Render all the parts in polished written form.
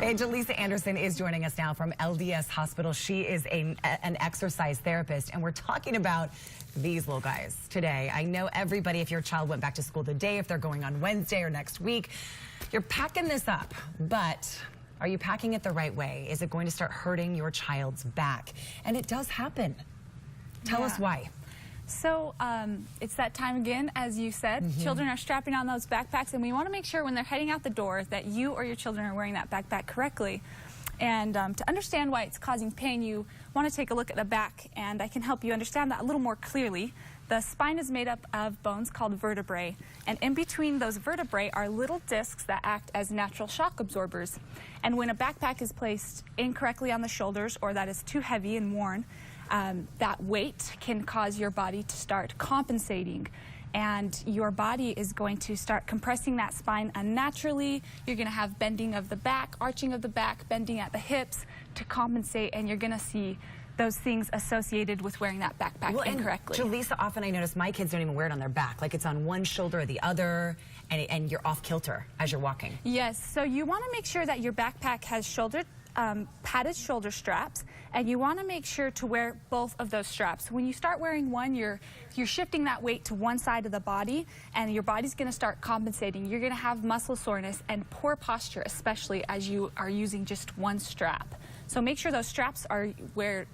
Hey, Jillesa Anderson is joining us now from LDS Hospital. She is an exercise therapist, and we're talking about these little guys today. I know everybody, if your child went back to school today, if they're going on Wednesday or next week, you're packing this up, but are you packing it the right way? Is it going to start hurting your child's back? And it does happen. Tell us why. So it's that time again, as you said. Children are strapping on those backpacks, and we want to make sure when they're heading out the door that you or your children are wearing that backpack correctly. And to understand why it's causing pain, you want to take a look at the back, and I can help you understand that a little more clearly. The spine is made up of bones called vertebrae, and in between those vertebrae are little discs that act as natural shock absorbers. And when a backpack is placed incorrectly on the shoulders, or that is too heavy and worn, that weight can cause your body to start compensating, and your body is going to start compressing that spine unnaturally. You're going to have bending of the back, arching of the back, bending at the hips to compensate, and you're going to see those things associated with wearing that backpack incorrectly. Jillesa, often I notice my kids don't even wear it on their back, like it's on one shoulder or the other, and you're off kilter as you're walking. Yes, so you want to make sure that your backpack has padded shoulder straps, and you want to make sure to wear both of those straps. When you start wearing one, you're shifting that weight to one side of the body, and your body's going to start compensating. You're going to have muscle soreness and poor posture, especially as you are using just one strap. So make sure those straps are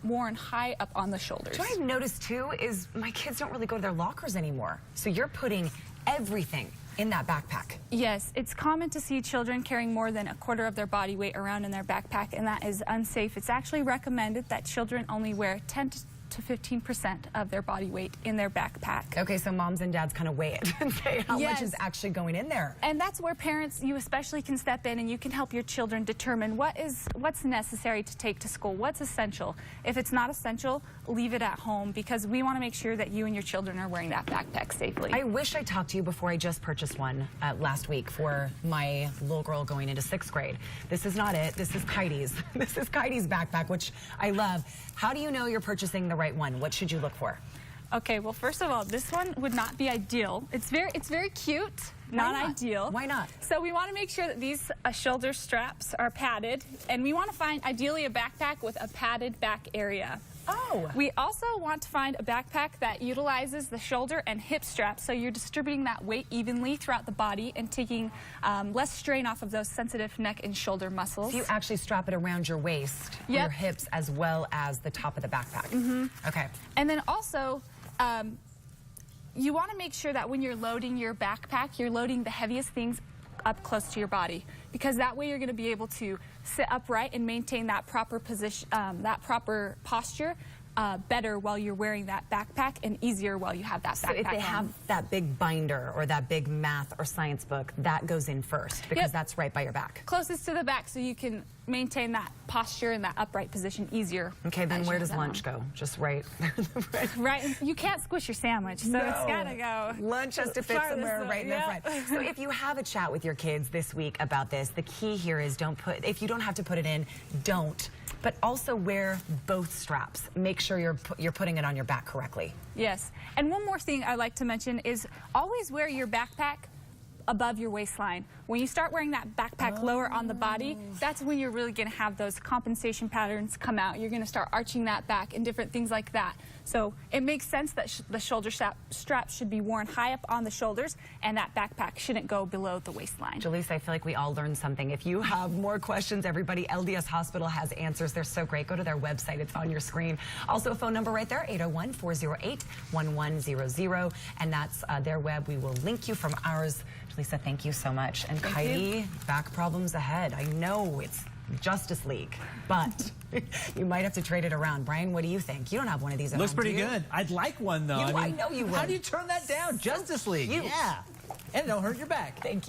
worn high up on the shoulders. What I've noticed too is my kids don't really go to their lockers anymore. So you're putting everything in that backpack. Yes, it's common to see children carrying more than a quarter of their body weight around in their backpack, and that is unsafe. It's actually recommended that children only wear 10 to 15% of their body weight in their backpack. Okay, so moms and dads kind of weigh it and say how much is actually going in there. And that's where parents, you especially, can step in, and you can help your children determine what's necessary to take to school, what's essential. If it's not essential, leave it at home, because we want to make sure that you and your children are wearing that backpack safely. I wish I talked to you before. I just purchased one last week for my little girl going into 6th grade. This is not it. This is Kylie's. This is Kylie's backpack, which I love. How do you know you're purchasing the right one? What should you look for? Okay, well, first of all, this one would not be ideal. It's very cute, not ideal. Why not? So we want to make sure that these shoulder straps are padded, and we want to find ideally a backpack with a padded back area. Oh. We also want to find a backpack that utilizes the shoulder and hip straps, so you're distributing that weight evenly throughout the body and taking less strain off of those sensitive neck and shoulder muscles. So you actually strap it around your waist, your hips, as well as the top of the backpack. Okay. And then also, you want to make sure that when you're loading your backpack, you're loading the heaviest things up close to your body, because that way you're going to be able to sit upright and maintain that proper position, that proper posture better while you're wearing that backpack, and easier while you have that backpack. So if they have that big binder or that big math or science book, that goes in first, because that's right by your back. Closest to the back, so you can maintain that posture and that upright position easier. Okay, then where does lunch go? Just right. Right. You can't squish your sandwich, so it's gotta go. Lunch has to fit somewhere right in the front. So if you have a chat with your kids this week about this, the key here is if you don't have to put it in, don't. But also wear both straps. Make sure you're putting it on your back correctly. Yes. And one more thing I'd like to mention is always wear your backpack above your waistline. When you start wearing that backpack lower on the body, that's when you're really going to have those compensation patterns come out. You're going to start arching that back and different things like that. So it makes sense that the shoulder strap should be worn high up on the shoulders, and that backpack shouldn't go below the waistline. Jillesa, I feel like we all learned something. If you have more questions, everybody, LDS Hospital has answers. They're so great. Go to their website. It's on your screen. Also a phone number right there, 801-408-1100, and that's their web. We will link you from ours. Jillesa, thank you so much. And Kylie, back problems ahead. I know it's Justice League, but you might have to trade it around. Brian, what do you think? You don't have one of these at Looks home, pretty good. I'd like one, though. I know you would. How do you turn that down? Justice League. Yeah. And it don't hurt your back. Thank you.